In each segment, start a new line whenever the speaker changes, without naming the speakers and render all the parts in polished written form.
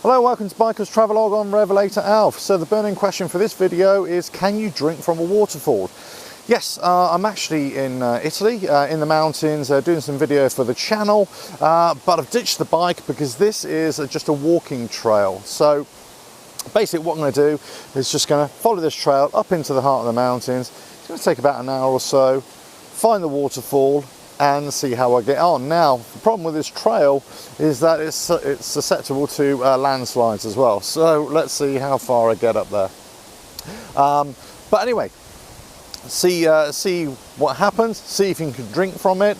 Hello, welcome to Bikers Travelog on RevelatorAlf. So the burning question for this video is, can you drink from a waterfall? Yes, I'm actually in Italy, in the mountains, doing some video for the channel, but I've ditched the bike because this is just a walking trail. So basically what I'm going to do is just going to follow this trail up into the heart of the mountains. It's going to take about an hour or so, find the waterfall and see how I get on. Now, the problem with this trail is that it's susceptible to landslides as well. So let's see how far I get up there. But anyway, see what happens, see if you can drink from it.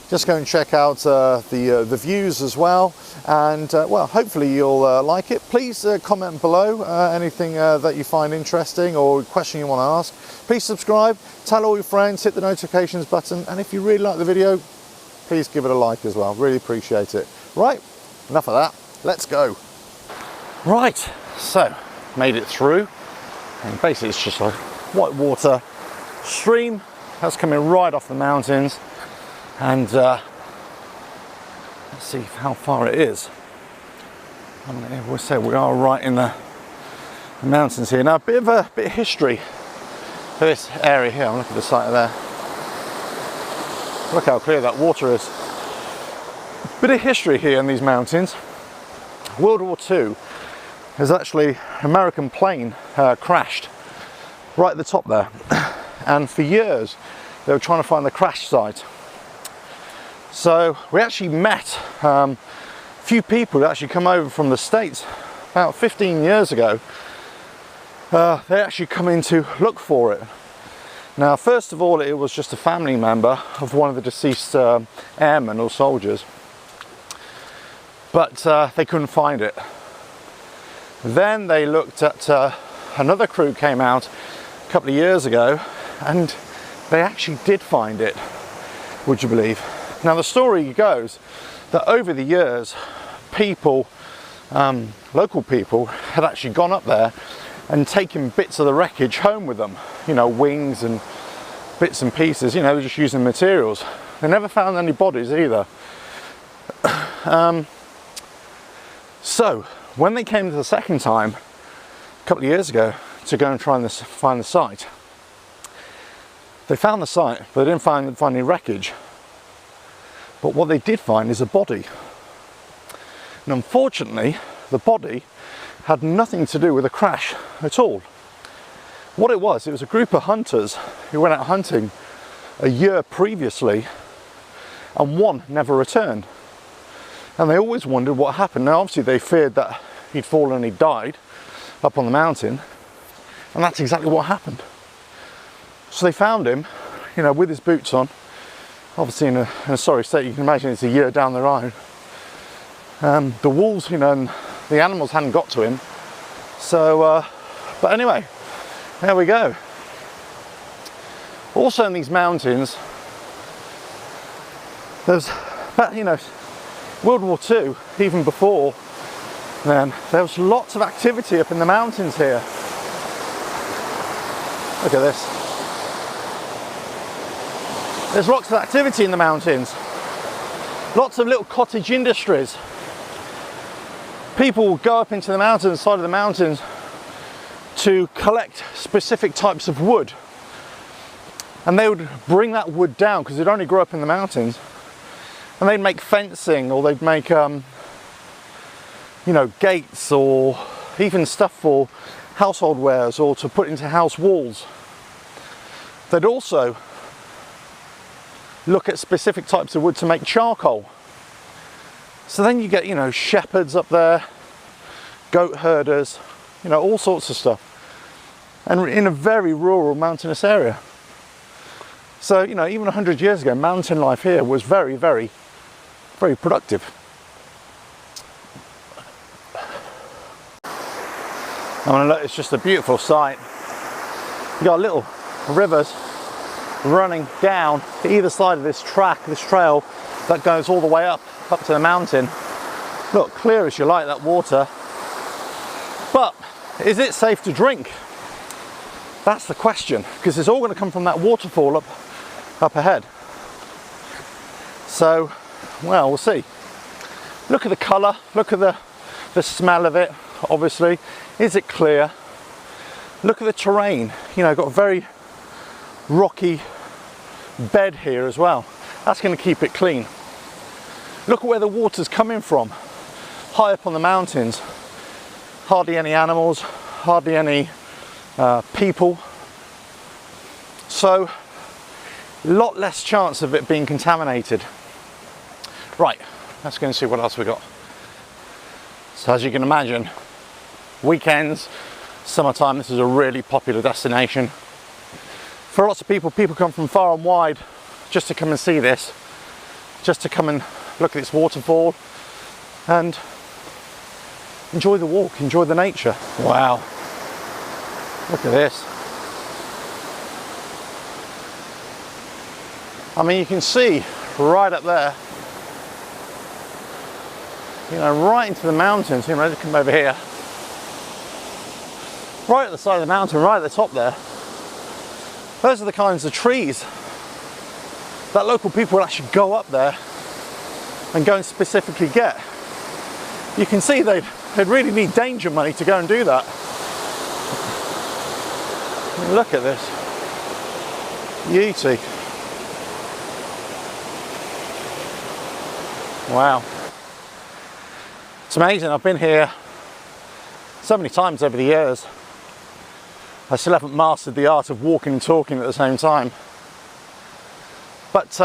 Just go and check out the views as well, and well, hopefully you'll like it. Please comment below anything that you find interesting or question you want to ask. Please subscribe, tell all your friends, hit the notifications button, and if you really like the video, please give it a like as well. Really appreciate it. Right, enough of that, let's go. Right, so made it through, and basically it's just a white water stream that's coming right off the mountains. And let's see how far it is. We'll say we are right in the mountains here. Now, a bit of history for this area here. Look at the site there. Look how clear that water is. Bit of history here in these mountains. World War II, there's actually an American plane crashed right at the top there, and for years they were trying to find the crash site. So we actually met a few people who actually come over from the States about 15 years ago. They actually come in to look for it. Now, first of all, it was just a family member of one of the deceased airmen or soldiers, but they couldn't find it. Then they looked at another crew came out a couple of years ago, and they actually did find it, would you believe? Now, the story goes that over the years, people, local people, had actually gone up there and taken bits of the wreckage home with them. You know, wings and bits and pieces, you know, they're just using materials. They never found any bodies either. So, when they came the second time, a couple of years ago, to go and try and find the site, they found the site, but they didn't find any wreckage. But what they did find is a body. And unfortunately, the body had nothing to do with the crash at all. What it was a group of hunters who went out hunting a year previously, and one never returned. And they always wondered what happened. Now, obviously, they feared that he'd fallen and he died up on the mountain. And that's exactly what happened. So they found him, you know, with his boots on, obviously in a sorry state. You can imagine it's a year down the road. The wolves, you know, and the animals hadn't got to him. So, but anyway, there we go. Also in these mountains, there's, you know, World War II, even before then, there was lots of activity up in the mountains here. Look at this. There's lots of activity in the mountains. Lots of little cottage industries. People will go up into the mountains, side of the mountains, to collect specific types of wood. And they would bring that wood down because it only grew up in the mountains. And they'd make fencing, or they'd make, you know, gates, or even stuff for household wares, or to put into house walls. They'd also look at specific types of wood to make charcoal. So then you get, you know, shepherds up there, goat herders, you know, all sorts of stuff. And in a very rural mountainous area. So, you know, even 100 years ago, mountain life here was very, very, very productive. I mean, look, it's just a beautiful sight. You got little rivers running down to either side of this trail that goes all the way up to the mountain. Look, clear as you like, that water. But is it safe to drink? That's the question, because it's all going to come from that waterfall up ahead. So, well, we'll see. Look at the colour, look at the The smell of it, obviously. Is it clear? Look at the terrain. You know, got a very rocky bed here as well. That's going to keep it clean. Look at where the water's coming from. High up on the mountains. Hardly any animals, hardly any people. So, a lot less chance of it being contaminated. Right, let's go and see what else we got. So as you can imagine, weekends, summertime, this is a really popular destination. For lots of people, people come from far and wide just to come and see this, just to come and look at this waterfall and enjoy the walk, enjoy the nature. Wow, look at this. I mean, you can see right up there, you know, right into the mountains. You know, just come over here. Right at the side of the mountain, right at the top there. Those are the kinds of trees that local people will actually go up there and go and specifically get. You can see they'd really need danger money to go and do that. I mean, look at this beauty. Wow. It's amazing. I've been here so many times over the years. I still haven't mastered the art of walking and talking at the same time. But,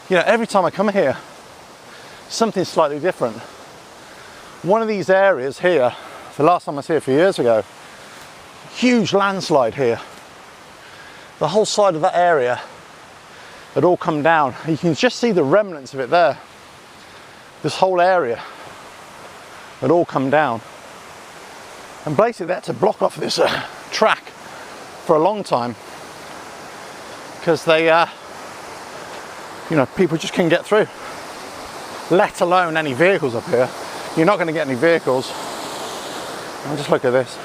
you know, every time I come here, something slightly different. One of these areas here, the last time I was here a few years ago, huge landslide here. The whole side of that area had all come down. You can just see the remnants of it there. This whole area had all come down. And basically they had to block off this track for a long time because they, you know, people just couldn't get through, let alone any vehicles up here. You're not going to get any vehicles. And just look at this.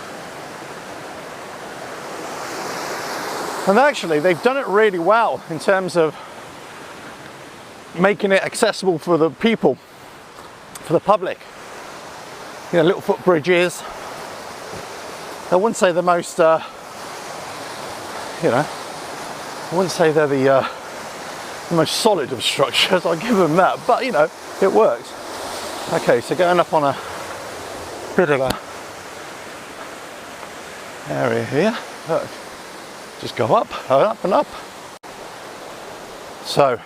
And actually they've done it really well in terms of making it accessible for the people, for the public. You know, little footbridges. I wouldn't say the most, you know, I wouldn't say they're the most solid of structures, I'll give them that, but you know, it works. Okay, so going up on a bit of a area here, look, just go up and up and up. So,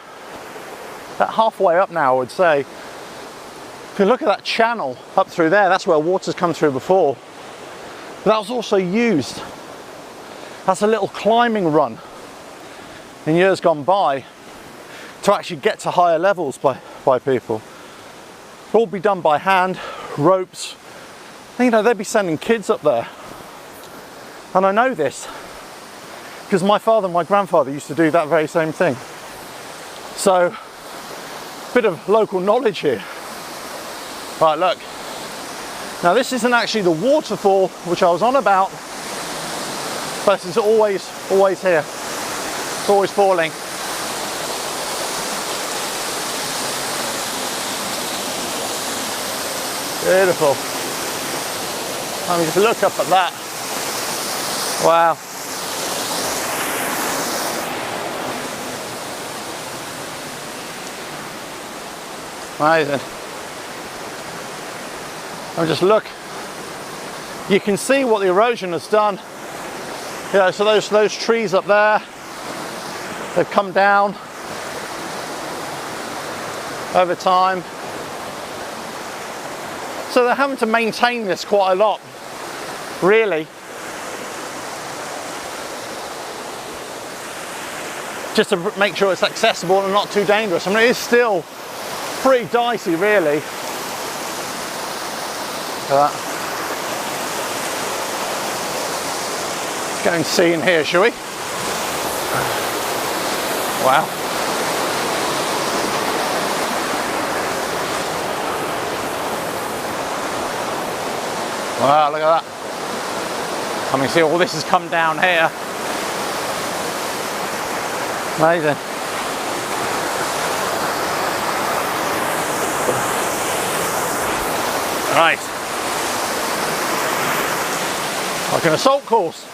about halfway up now, I would say. If you look at that channel up through there, that's where water's come through before. But that was also used as a little climbing run in years gone by to actually get to higher levels by people. It'll all be done by hand, ropes. And, you know, they'd be sending kids up there. And I know this because my father and my grandfather used to do that very same thing. So, a bit of local knowledge here. Right, look. Now this isn't actually the waterfall which I was on about, but it's always here. It's always falling. Beautiful. I mean, just look up at that. Wow. Amazing. And just look, you can see what the erosion has done. You know, so those trees up there, they've come down over time. So they're having to maintain this quite a lot, really. Just to make sure it's accessible and not too dangerous. I mean, it is still pretty dicey, really. That. Let's go and see in here, shall we? Wow. Wow, look at that. I mean, see, all this has come down here. Amazing. Right. Like an assault course.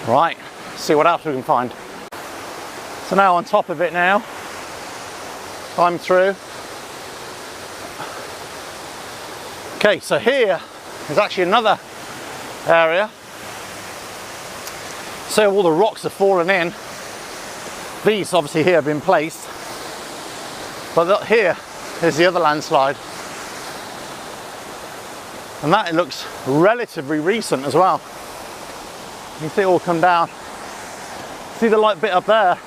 Right, see what else we can find. So now on top of it now, climb through. Okay, so here is actually another area. So all the rocks have fallen in. These obviously here have been placed. But here is the other landslide. And that it looks relatively recent as well. You can see it all come down. See the light bit up there?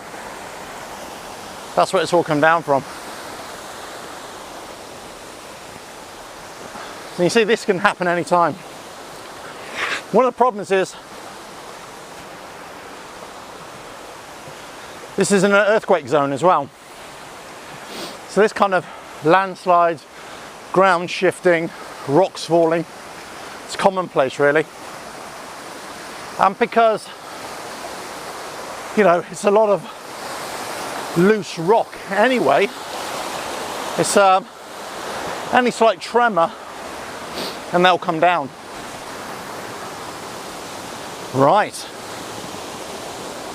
That's where it's all come down from. So you see this can happen anytime. One of the problems is this is in an earthquake zone as well. So this kind of landslides, ground shifting, rocks falling, it's commonplace really. And because, you know, it's a lot of loose rock anyway, it's any slight tremor and they'll come down. Right,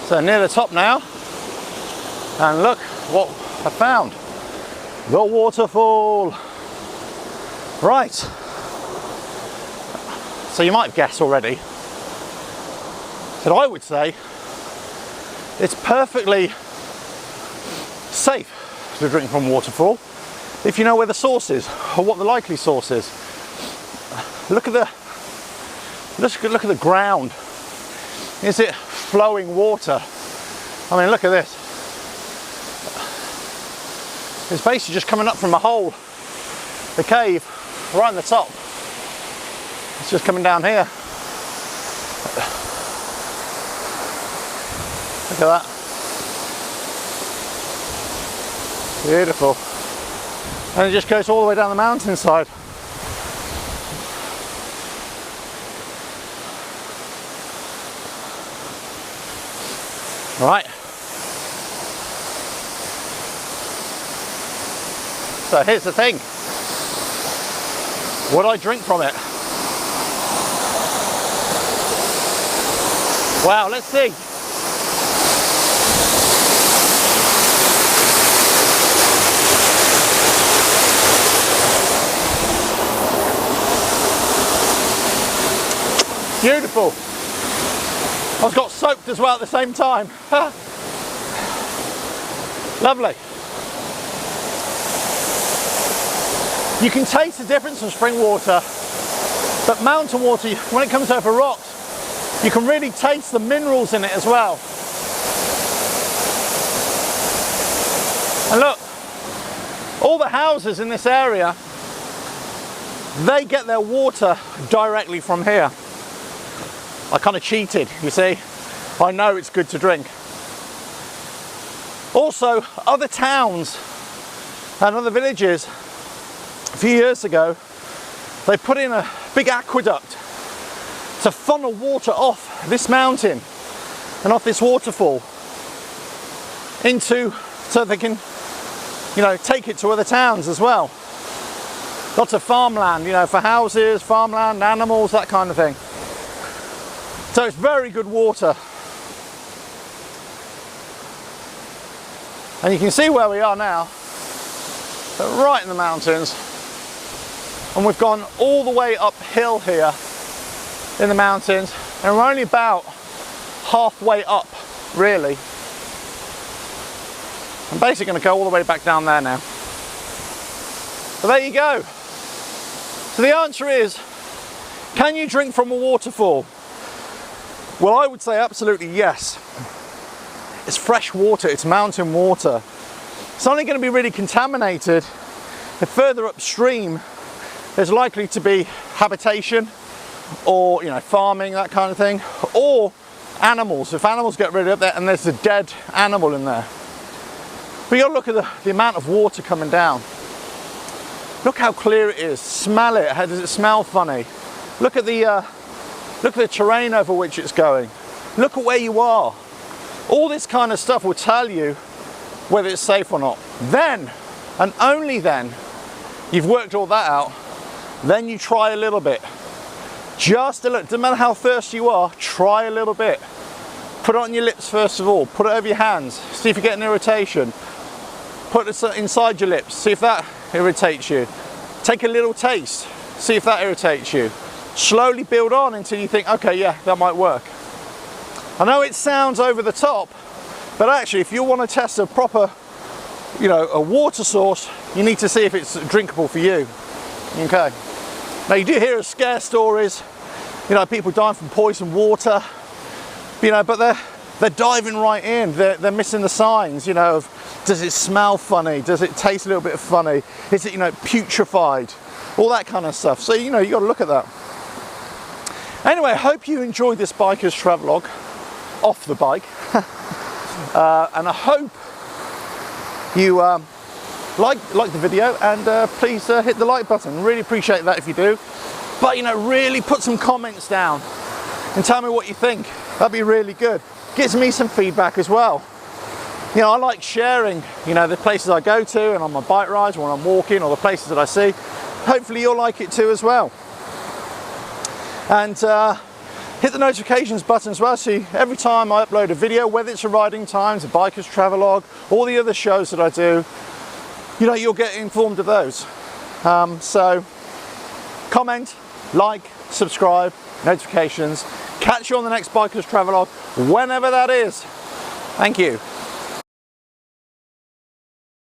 so near the top now, and look what I found. The waterfall. Right, so you might guess already that I would say it's perfectly safe to drink from a waterfall if you know where the source is or what the likely source is. Look at the ground. Is it flowing water? I mean, look at this. It's basically just coming up from a hole, the cave, right on the top. It's just coming down here. Look at that. Beautiful. And it just goes all the way down the mountainside. Right. So here's the thing. Would I drink from it? Wow, let's see. Beautiful. I've got soaked as well at the same time. Lovely. You can taste the difference from spring water, but mountain water, when it comes over rocks, you can really taste the minerals in it as well. And look, all the houses in this area, they get their water directly from here. I kind of cheated, you see. I know it's good to drink. Also, other towns and other villages, a few years ago, they put in a big aqueduct to funnel water off this mountain and off this waterfall into, so they can, you know, take it to other towns as well. Lots of farmland, you know, for houses, farmland, animals, that kind of thing. So it's very good water. And you can see where we are now. So right in the mountains. And we've gone all the way uphill here in the mountains. And we're only about halfway up, really. I'm basically going to go all the way back down there now. So there you go. So the answer is, can you drink from a waterfall? Well, I would say absolutely yes. It's fresh water, it's mountain water. It's only going to be really contaminated if further upstream there's likely to be habitation or, you know, farming, that kind of thing, or animals. If animals get rid of it and there's a dead animal in there. But you got to look at the amount of water coming down. Look how clear it is. Smell it. How does it smell funny? Look at the terrain over which it's going. Look at where you are. All this kind of stuff will tell you whether it's safe or not. Then, and only then, you've worked all that out, then you try a little bit. Just a little, doesn't matter how thirsty you are, try a little bit. Put it on your lips first of all, put it over your hands, see if you get an irritation. Put it inside your lips, see if that irritates you. Take a little taste, see if that irritates you. Slowly build on until you think, okay, yeah, that might work. I know it sounds over the top, but actually if you want to test a proper, you know, a water source, you need to see if it's drinkable for you. Okay. Now you do hear of scare stories, you know, people dying from poisoned water, you know, but they're diving right in. They're missing the signs, you know, of does it smell funny? Does it taste a little bit funny? Is it, you know, putrefied? All that kind of stuff. So, you know, you got to look at that. Anyway, I hope you enjoyed this biker's travelogue off the bike. And I hope you like the video, and please hit the like button. Really appreciate that if you do. But, you know, really put some comments down and tell me what you think. That'd be really good. Gives me some feedback as well. You know, I like sharing, you know, the places I go to and on my bike rides, when I'm walking, or the places that I see. Hopefully you'll like it too as well. And hit the notifications button as well, so every time I upload a video, whether it's a riding times, a biker's travelogue, all the other shows that I do, you know, you'll get informed of those. So comment, like, subscribe, notifications. Catch you on the next biker's travelogue, whenever that is. Thank you.